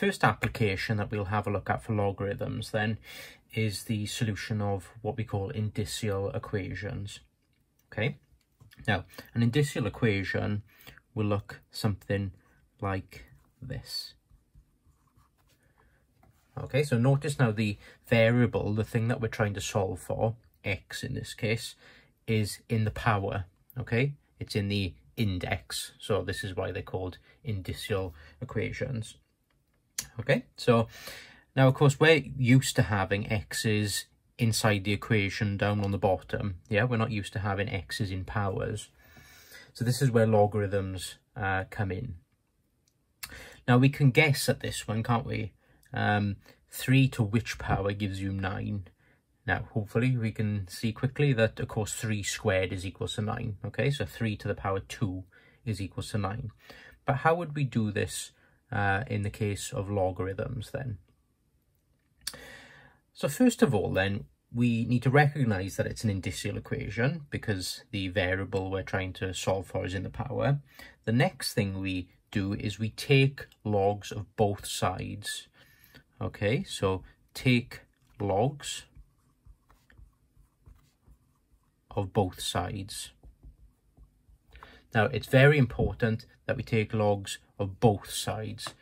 first application that we'll have a look at for logarithms then is the solution of what we call indicial equations. Okay, now an indicial equation will look something like this. Okay, so notice now the variable, the thing that we're trying to solve for, x in this case, is in the power. Okay, it's in the index, so this is why they're called indicial equations. Okay, so now of course we're used to having x's inside the equation down on the bottom. Yeah, we're not used to having x's in powers. So this is where logarithms come in. Now we can guess at this one, can't we? 3 to which power gives you 9? Now hopefully we can see quickly that of course 3 squared is equal to 9. Okay, so 3 to the power 2 is equal to 9. But how would we do this in the case of logarithms then? So first of all then, we need to recognize that it's an indicial equation because the variable we're trying to solve for is in the power. The next thing we do is we take logs of both sides. Okay, so take logs of both sides. Now it's very important that we take logs of both sides.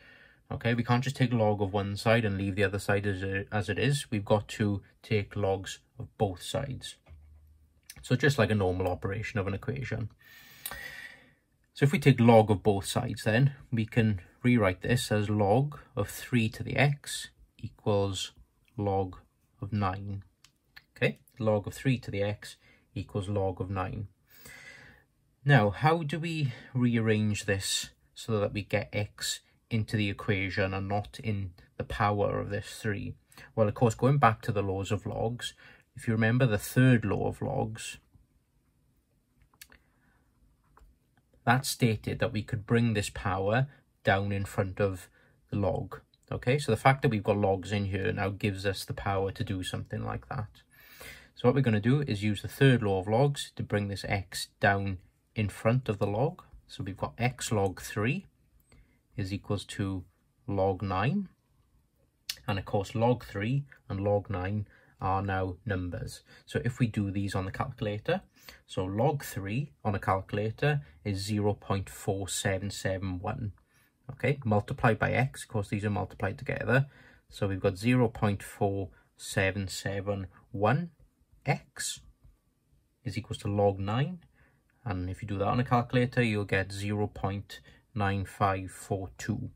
Okay, we can't just take log of one side and leave the other side as it is. We've got to take logs of both sides. So just like a normal operation of an equation. So if we take log of both sides then, we can rewrite this as log of 3 to the x equals log of 9. Okay, log of 3 to the x equals log of 9. Now, how do we rearrange this so that we get x into the equation and not in the power of this 3? Well, of course, going back to the laws of logs, if you remember the third law of logs, that stated that we could bring this power down in front of the log. Okay, so the fact that we've got logs in here now gives us the power to do something like that. So what we're going to do is use the third law of logs to bring this x down in front of the log. So we've got x log 3 is equals to log 9. And of course, log 3 and log 9 are now numbers. So if we do these on the calculator, so log 3 on a calculator is 0.4771. Okay, multiplied by x, of course these are multiplied together. So we've got 0.4771 x is equals to log 9. And if you do that on a calculator, you'll get 0.9542.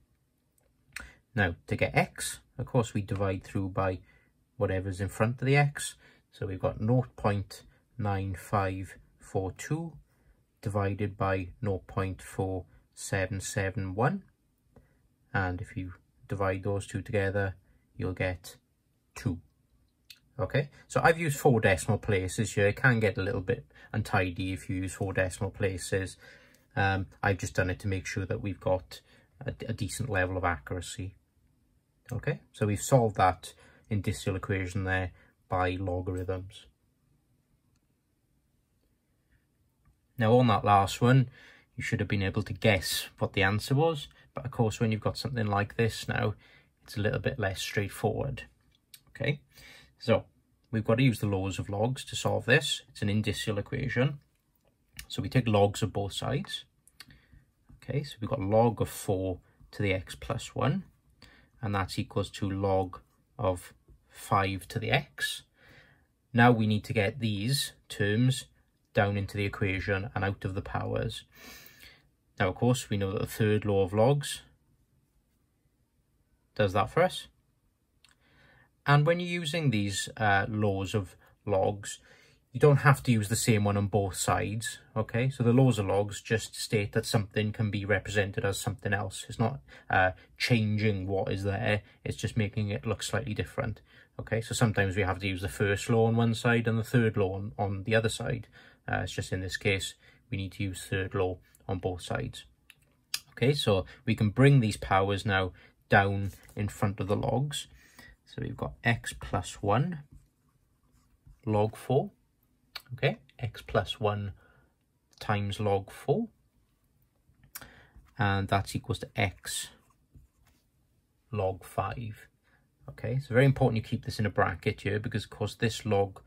Now, to get x, of course, we divide through by whatever's in front of the x. So we've got 0.9542 divided by 0.4771. And if you divide those two together, you'll get 2. Okay, so I've used 4 decimal places here. It can get a little bit untidy if you use 4 decimal places. I've just done it to make sure that we've got a decent level of accuracy. Okay, so we've solved that indicial equation there by logarithms. Now on that last one, you should have been able to guess what the answer was. But of course, when you've got something like this now, it's a little bit less straightforward. Okay, so we've got to use the laws of logs to solve this. It's an indicial equation. So we take logs of both sides. Okay, so we've got log of 4 to the x plus 1. And that's equals to log of 5 to the x. Now we need to get these terms down into the equation and out of the powers. Now, of course, we know that the third law of logs does that for us. And when you're using these laws of logs, you don't have to use the same one on both sides, okay? So the laws of logs just state that something can be represented as something else. It's not changing what is there, it's just making it look slightly different, okay? So sometimes we have to use the first law on one side and the third law on the other side. It's just in this case, we need to use third law on both sides. Okay, so we can bring these powers now down in front of the logs. So we've got x plus 1 log 4. Okay, x plus 1 times log 4. And that's equals to x log 5. Okay, so very important you keep this in a bracket here, because of course this log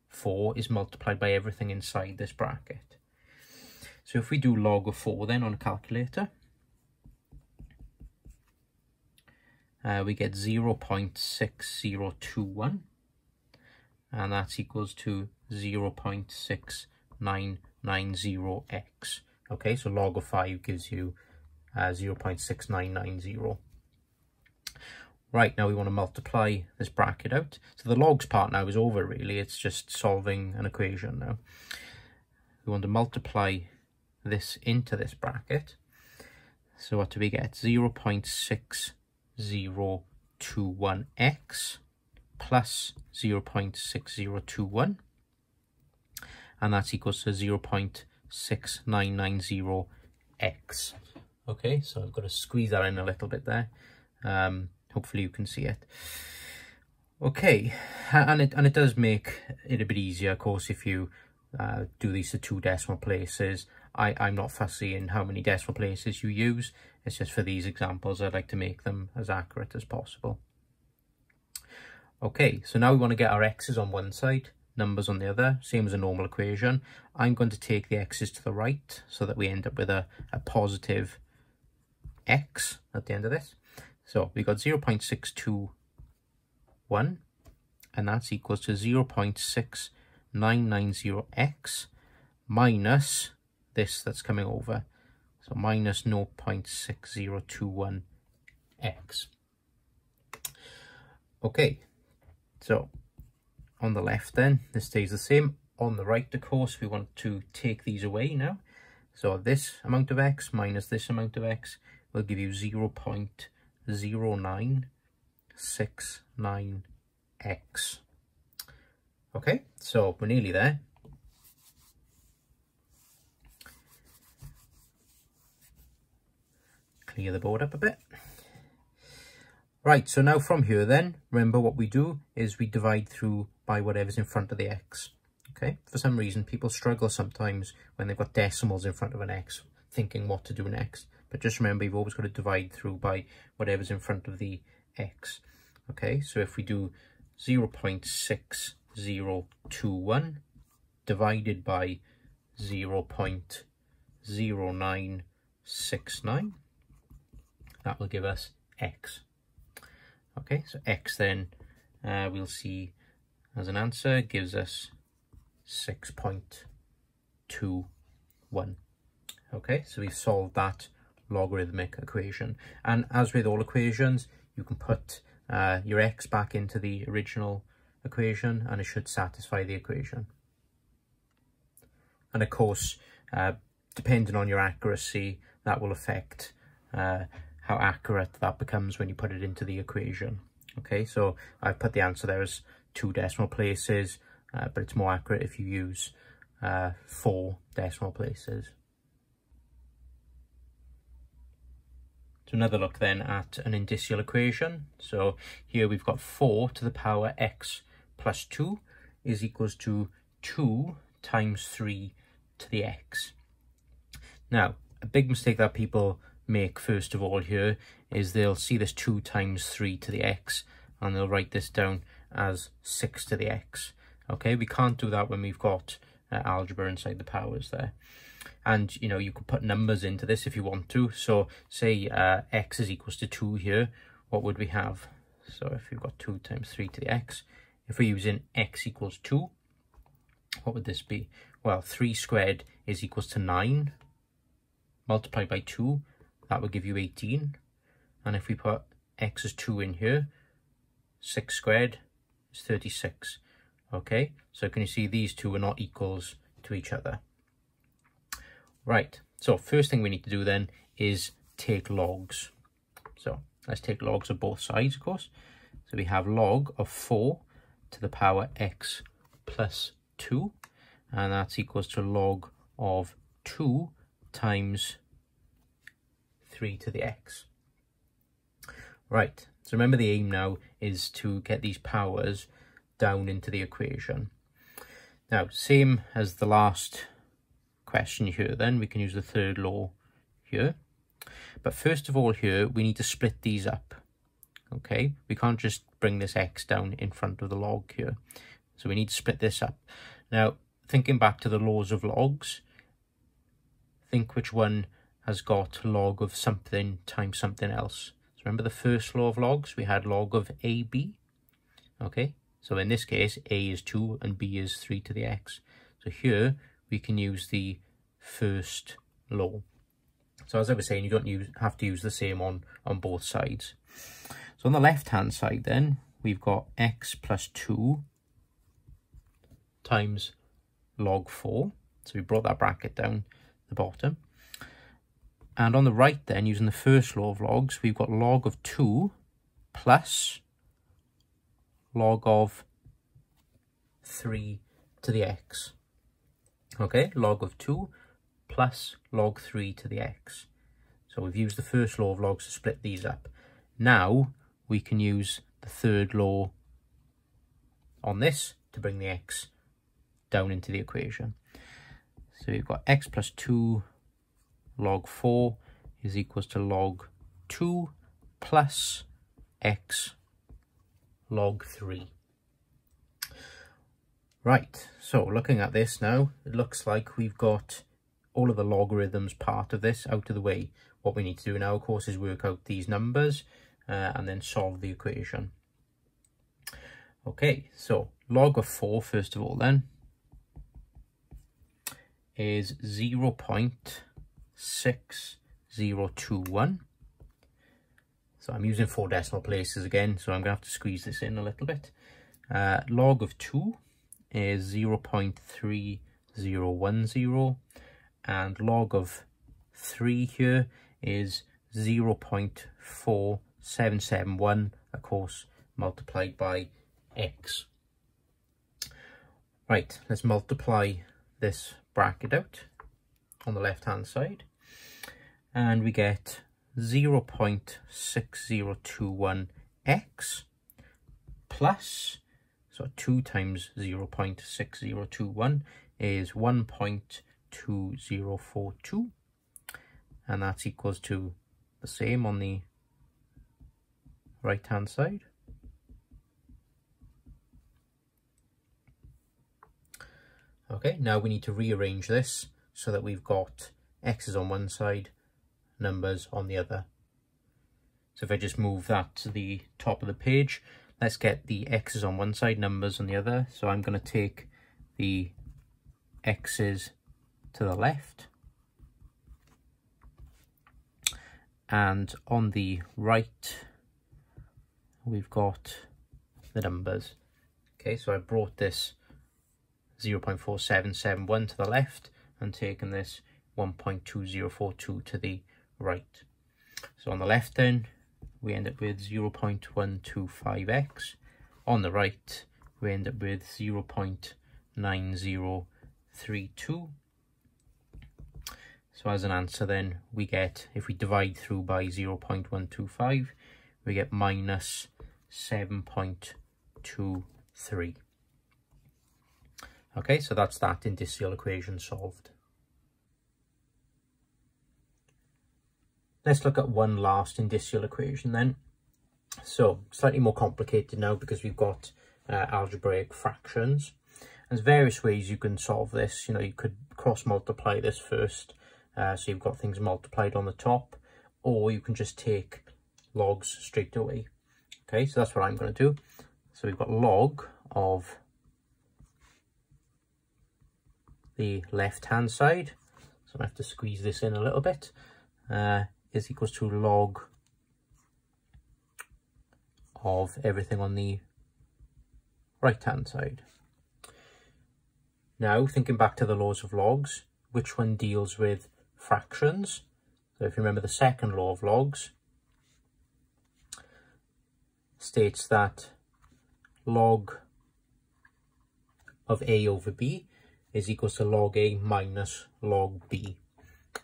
4 is multiplied by everything inside this bracket. So if we do log of 4 then on a calculator, we get 0.6021, and that's equals to 0.6990x. Okay, so log of 5 gives you 0.6990. Right, now we want to multiply this bracket out. So the logs part now is over really, it's just solving an equation now. We want to multiply this into this bracket. So what do we get? 0.6021x plus 0.6021, and that's equals to 0.6990x. Okay, so I've got to squeeze that in a little bit there. Hopefully you can see it. Okay, and it does make it a bit easier, of course, if you do these to 2 decimal places. I'm not fussy in how many decimal places you use. It's just for these examples I'd like to make them as accurate as possible. Okay, so now we want to get our x's on one side, numbers on the other, same as a normal equation. I'm going to take the x's to the right so that we end up with a positive x at the end of this. So we got 0.621, and that's equals to 0.6990x minus this that's coming over. So minus 0.6021x. Okay, so on the left then, this stays the same. On the right, of course, we want to take these away now. So this amount of x minus this amount of x will give you 0.0969x. Okay, so we're nearly there. Clear the board up a bit. Right, so now from here then, remember what we do is we divide through by whatever's in front of the x. Okay, for some reason people struggle sometimes when they've got decimals in front of an x, thinking what to do next. But just remember, you've always got to divide through by whatever's in front of the x. Okay, so if we do 0.6021 divided by 0.0969, that will give us x. Okay, so x then we'll see as an answer gives us 6.21. Okay, so we've solved that logarithmic equation. And as with all equations, you can put your x back into the original equation and it should satisfy the equation. And of course, depending on your accuracy, that will affect how accurate that becomes when you put it into the equation. Okay, so I've put the answer there as 2 decimal places, but it's more accurate if you use 4 decimal places. So another look then at an indicial equation. So here we've got 4 to the power x plus 2 is equals to 2 times 3 to the x. Now, a big mistake that people make first of all here is they'll see this 2 times 3 to the x and they'll write this down as 6 to the x. Okay, we can't do that when we've got algebra inside the powers there. And you know, you could put numbers into this if you want to. So say x is equals to 2 here, what would we have? So if you've got 2 times 3 to the x, if we're using x equals 2, what would this be? Well, 3 squared is equals to 9 multiplied by 2, that would give you 18. And if we put x as 2 in here, 6 squared is 36. Okay, so can you see these two are not equals to each other? Right, so first thing we need to do then is take logs. So let's take logs of both sides, of course. So we have log of 4 to the power x plus 2, and that's equals to log of 2 times 3 to the x. Right, so remember the aim now is to get these powers down into the equation. Now, same as the last question here, then we can use the third law here. But first of all here, we need to split these up. okay? We can't just bring this x down in front of the log here. So we need to split this up. Now, thinking back to the laws of logs, think which one has got log of something times something else. So remember the first law of logs, we had log of AB, okay? So in this case, A is 2 and B is 3 to the x. So here we can use the first law. So as I was saying, you don't have to use the same on both sides. So on the left-hand side then, we've got x plus 2 times log 4. So we brought that bracket down the bottom. And on the right then, using the first law of logs, we've got log of 2 plus log of 3 to the x. Okay, log of 2 plus log 3 to the x. So we've used the first law of logs to split these up. Now we can use the third law on this to bring the x down into the equation. So we've got x plus 2 log 4 is equals to log 2 plus x log 3. Right, so looking at this now, it looks like we've got all of the logarithms part of this out of the way. What we need to do now, of course, is work out these numbers and then solve the equation. Okay, so log of 4, first of all then, is 0.6021. So I'm using 4 decimal places again, so I'm going to have to squeeze this in a little bit. Log of 2 is 0.3010. And log of 3 here is 0.4771, of course, multiplied by x. Right, let's multiply this bracket out on the left-hand side. And we get 0.6021x plus, so 2 times 0.6021 is 1.2042, and that's equals to the same on the right hand side. Okay, now we need to rearrange this so that we've got x's on one side, numbers on the other. So if I just move that to the top of the page, let's get the x's on one side, numbers on the other. So I'm going to take the x's to the left, and on the right we've got the numbers. Okay, so I brought this 0.4771 to the left and taken this 1.2042 to the right. So on the left then we end up with 0.125x, on the right we end up with 0.9032. So as an answer then we get, if we divide through by 0.125, we get minus 7.23. Okay, so that's that indicial equation solved. Let's look at one last indicial equation then. So slightly more complicated now because we've got algebraic fractions. There's various ways you can solve this. You know, you could cross multiply this first, so you've got things multiplied on the top, or you can just take logs straight away. Okay, so that's what I'm going to do. So we've got log of the left hand side, so I have to squeeze this in a little bit, is equals to log of everything on the right hand side. Now thinking back to the laws of logs, which one deals with fractions? So if you remember, the second law of logs states that log of a over b is equals to log a minus log b.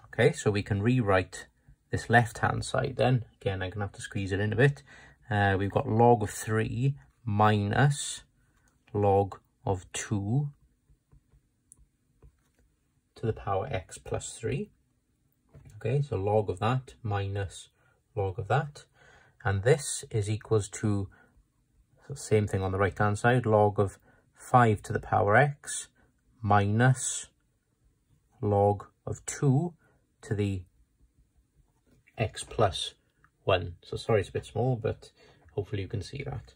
Okay, so we can rewrite this left hand side then. Again, I'm going to have to squeeze it in a bit. We've got log of 3 minus log of 2 to the power x plus 3. Okay, so log of that minus log of that. And this is equals to, so same thing on the right hand side, log of 5 to the power x minus log of 2 to the x plus 1. So sorry it's a bit small, but hopefully you can see that.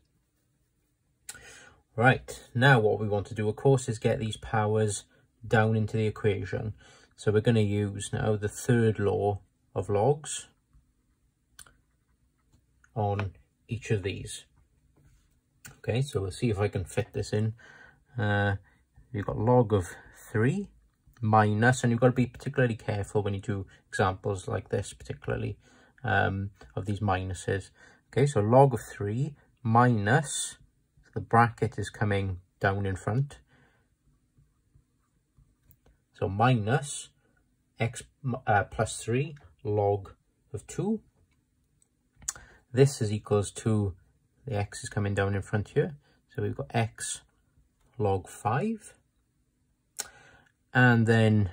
Right, now what we want to do, of course, is get these powers down into the equation. So we're going to use now the third law of logs on each of these. Okay, so we'll see if I can fit this in. You've got log of 3 minus, and you've got to be particularly careful when you do examples like this, particularly of these minuses. Okay, so log of 3 minus, the bracket is coming down in front. So minus x plus 3 log of 2. This is equals to, the x is coming down in front here. So we've got x log 5. And then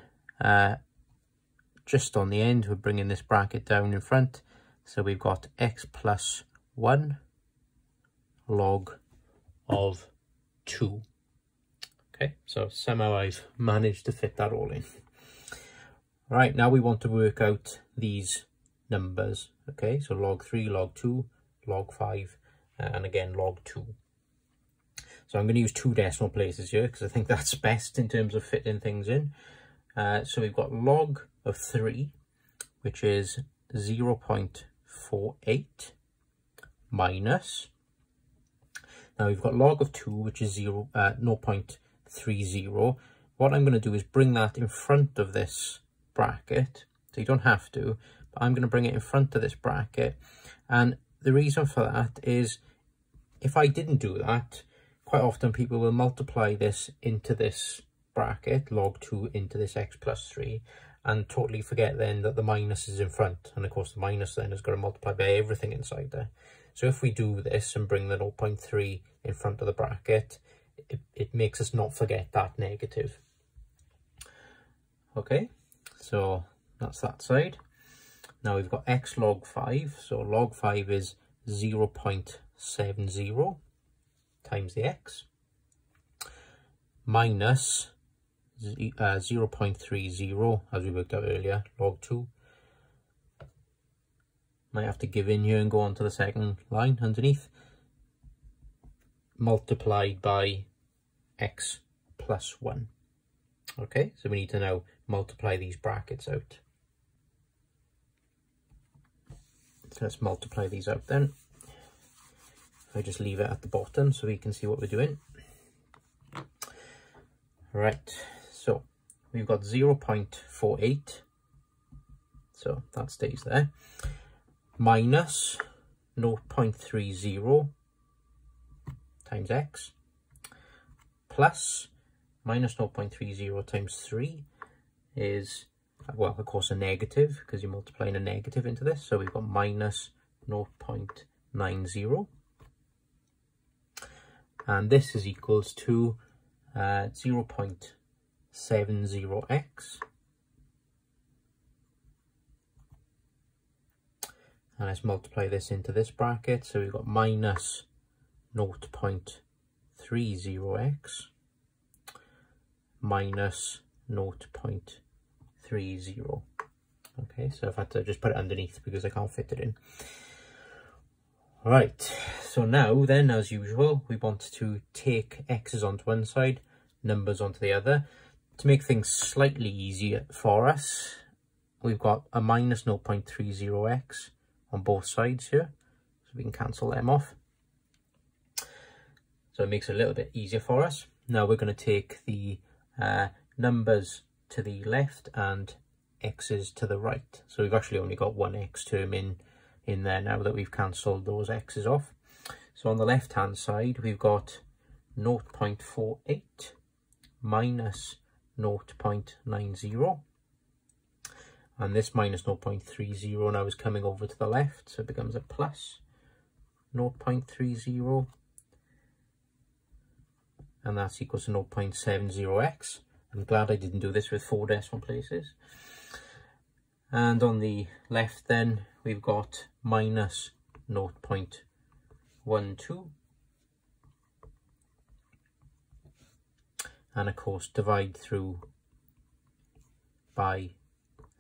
just on the end, we're bringing this bracket down in front. So we've got x plus 1 log of 2. Okay, so somehow I've managed to fit that all in. Right, now we want to work out these numbers. Okay, so log 3, log 2, log 5, and again log 2. So I'm going to use 2 decimal places here because I think that's best in terms of fitting things in. So we've got log of 3, which is 0.48 minus. Now we've got log of 2, which is 0.30. What I'm going to do is bring that in front of this bracket. So you don't have to, but I'm going to bring it in front of this bracket. And the reason for that is, if I didn't do that, quite often people will multiply this into this bracket, log 2 into this x plus 3, and totally forget then that the minus is in front. And of course the minus then has got to multiply by everything inside there. So if we do this and bring the 0.3 in front of the bracket, it makes us not forget that negative. Okay, so that's that side. Now we've got x log 5. So log 5 is 0.70 times the x minus 0.30, as we worked out earlier, log 2. Might have to give in here and go on to the second line underneath, multiplied by x plus 1. Okay, so we need to now multiply these brackets out. So let's multiply these out then. I just leave it at the bottom so we can see what we're doing. Right, so we've got 0.48, so that stays there, minus 0.30 times x, plus minus 0.30 times 3 is, well, of course, a negative, because you're multiplying a negative into this. So we've got minus 0.90. And this is equals to 0.70x. And let's multiply this into this bracket. So we've got minus 0.30x minus 0.30. Okay, so I've had to just put it underneath because I can't fit it in. Right, so now then, as usual, we want to take x's onto one side, numbers onto the other. To make things slightly easier for us, we've got a minus 0.30x on both sides here, so we can cancel them off. So it makes it a little bit easier for us. Now we're going to take the numbers to the left and x's to the right. So we've actually only got one x term in there now that we've cancelled those x's off. So on the left hand side we've got 0.48 minus 0.90, and this minus 0.30 now is coming over to the left, so it becomes a plus 0.30, and that's equals to 0.70x. I'm glad I didn't do this with 4 decimal places. And on the left then we've got minus 0.12. And of course divide through by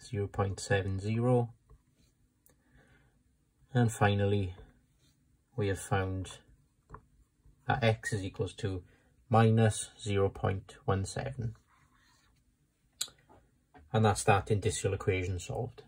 0.70. And finally we have found that x is equals to minus 0.17. And that's that indicial equation solved.